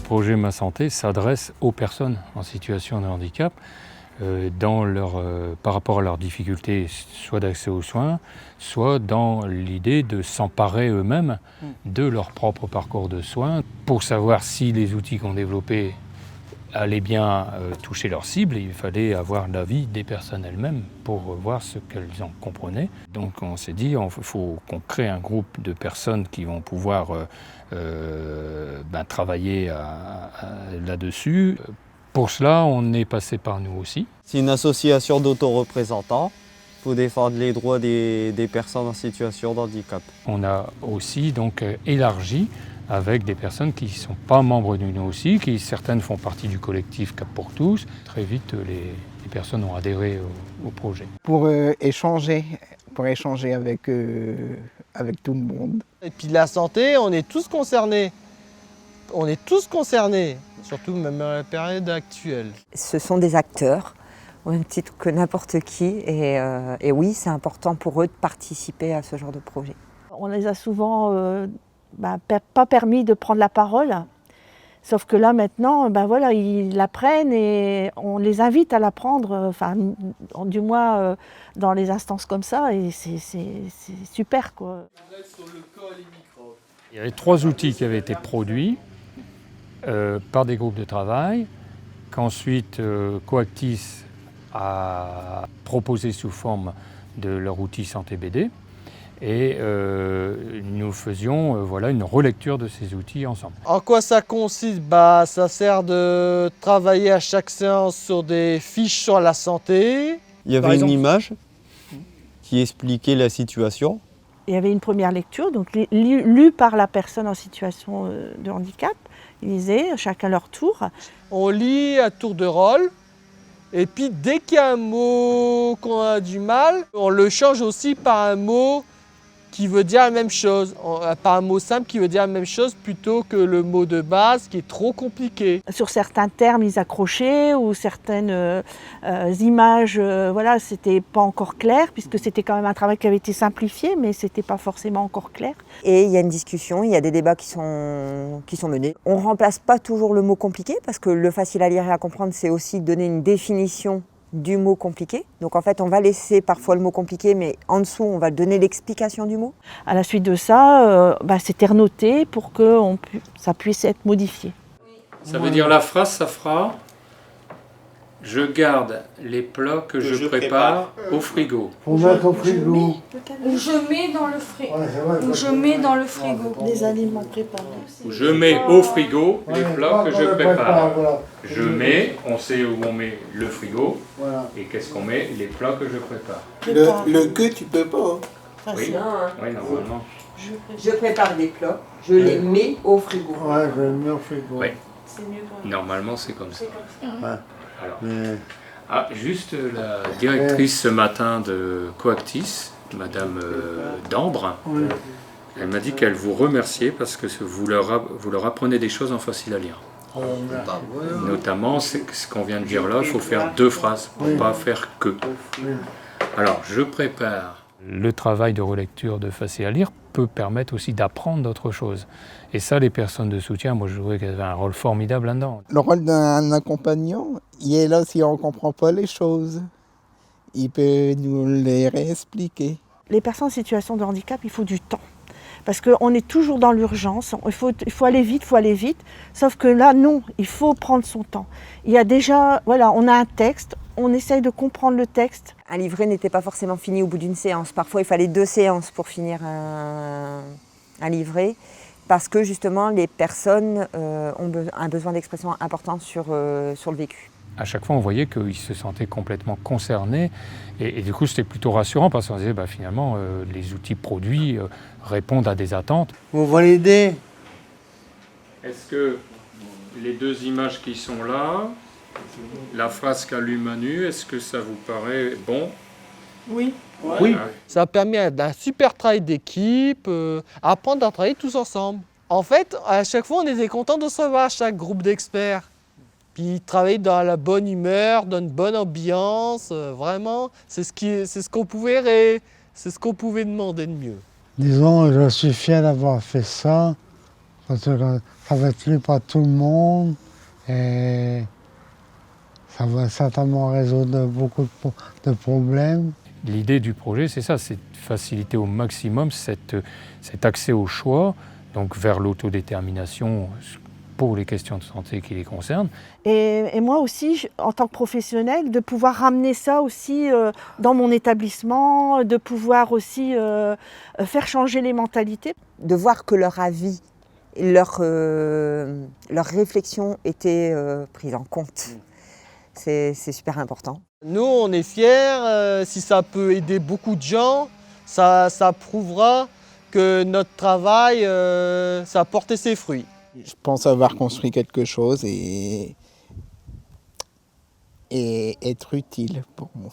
projet Ma Santé s'adresse aux personnes en situation de handicap par rapport à leurs difficultés, soit d'accès aux soins, soit dans l'idée de s'emparer eux-mêmes de leur propre parcours de soins pour savoir si les outils qu'on développés allaient bien toucher leur cible. Il fallait avoir l'avis des personnes elles-mêmes pour voir ce qu'elles en comprenaient. Donc on s'est dit il faut qu'on crée un groupe de personnes qui vont pouvoir travailler là-dessus. Pour cela, on est passé par nous aussi. C'est une association d'autoreprésentants pour défendre les droits des personnes en situation de handicap. On a aussi donc élargi avec des personnes qui ne sont pas membres de nous aussi, qui certaines font partie du collectif Cap pour tous. Très vite, les personnes ont adhéré au projet. Pour échanger avec tout le monde. Et puis la santé, on est tous concernés. On est tous concernés, surtout même dans la période actuelle. Ce sont des acteurs, au même titre que n'importe qui. Et oui, c'est important pour eux de participer à ce genre de projet. On les a souvent pas permis de prendre la parole. Sauf que là maintenant, ils la prennent et on les invite à la prendre, du moins dans les instances comme ça, et c'est super, quoi. Il y avait 3 outils qui avaient été produits par des groupes de travail, qu'ensuite Coactis a proposé sous forme de leur outil Santé BD. Et nous faisions une relecture de ces outils ensemble. En quoi ça consiste ? Ça sert de travailler à chaque séance sur des fiches sur la santé. Il y avait une image qui expliquait la situation. Il y avait une première lecture, donc lue par la personne en situation de handicap. Ils lisaient chacun leur tour. On lit à tour de rôle. Et puis dès qu'il y a un mot qu'on a du mal, on le change aussi par un mot qui veut dire la même chose, par un mot simple qui veut dire la même chose plutôt que le mot de base qui est trop compliqué. Sur certains termes, ils accrochaient ou certaines images, c'était pas encore clair puisque c'était quand même un travail qui avait été simplifié, mais c'était pas forcément encore clair. Et il y a une discussion, il y a des débats qui sont menés. On ne remplace pas toujours le mot compliqué parce que le facile à lire et à comprendre, c'est aussi donner une définition du mot compliqué. Donc en fait, on va laisser parfois le mot compliqué, mais en dessous, on va donner l'explication du mot. À la suite de ça, c'était renoté pour que ça puisse être modifié. Ça veut dire la phrase, ça fera « Je garde les plats que je prépare au frigo ». Faut mettre au frigo. Ou je mets dans le frigo. Ou je mets dans le frigo. Des aliments préparés. Je mets au frigo les plats que je prépare. Je mets, on sait où on met le frigo. Et qu'est-ce qu'on met? Les plats que je prépare. Le que tu peux pas. Oui, oui, normalement. Je prépare des plats, je les mets au frigo. Ouais, je les mets au frigo. Oui. Normalement, c'est comme ça. Alors, juste la directrice ce matin de Coactis, Madame Dambre, elle m'a dit qu'elle vous remerciait parce que vous leur apprenez des choses en facile à lire. Notamment, ce qu'on vient de dire là, il faut faire 2 phrases, pour ne pas faire que. Alors, je prépare. Le travail de relecture de facile à lire peut permettre aussi d'apprendre d'autres choses. Et ça, les personnes de soutien, moi je trouvais qu'elles avaient un rôle formidable là-dedans. Le rôle d'un accompagnant, il est là si on ne comprend pas les choses. Il peut nous les réexpliquer. Les personnes en situation de handicap, il faut du temps. Parce qu'on est toujours dans l'urgence, il faut aller vite, sauf que là, non, il faut prendre son temps. Il y a déjà, on a un texte, on essaye de comprendre le texte. Un livret n'était pas forcément fini au bout d'une séance. Parfois, il fallait 2 séances pour finir un livret, parce que justement, les personnes ont un besoin d'expression important sur le vécu. À chaque fois, on voyait qu'ils se sentaient complètement concernés. Et du coup, c'était plutôt rassurant parce qu'on se disait, finalement, les outils produits répondent à des attentes. Vous validez? Est-ce que les 2 images qui sont là, la phrase qu'a lu Manu, est-ce que ça vous paraît bon? Oui. Oui. Ça permet d'un super travail d'équipe, apprendre à travailler tous ensemble. En fait, à chaque fois, on était content de se voir chaque groupe d'experts. Puis travailler dans la bonne humeur, dans une bonne ambiance, vraiment, c'est ce qu'on pouvait demander de mieux. Disons, je suis fier d'avoir fait ça Parce que ça ne facilite pas tout le monde et ça va certainement résoudre beaucoup de problèmes. L'idée du projet, c'est ça, c'est de faciliter au maximum cet accès au choix, donc vers l'autodétermination pour les questions de santé qui les concernent. Et moi aussi, en tant que professionnelle, de pouvoir ramener ça aussi dans mon établissement, de pouvoir aussi faire changer les mentalités. De voir que leur avis, leur réflexion était prise en compte. C'est super important. Nous, on est fiers. Si ça peut aider beaucoup de gens, ça prouvera que notre travail, ça a porté ses fruits. Je pense avoir construit quelque chose et être utile pour moi.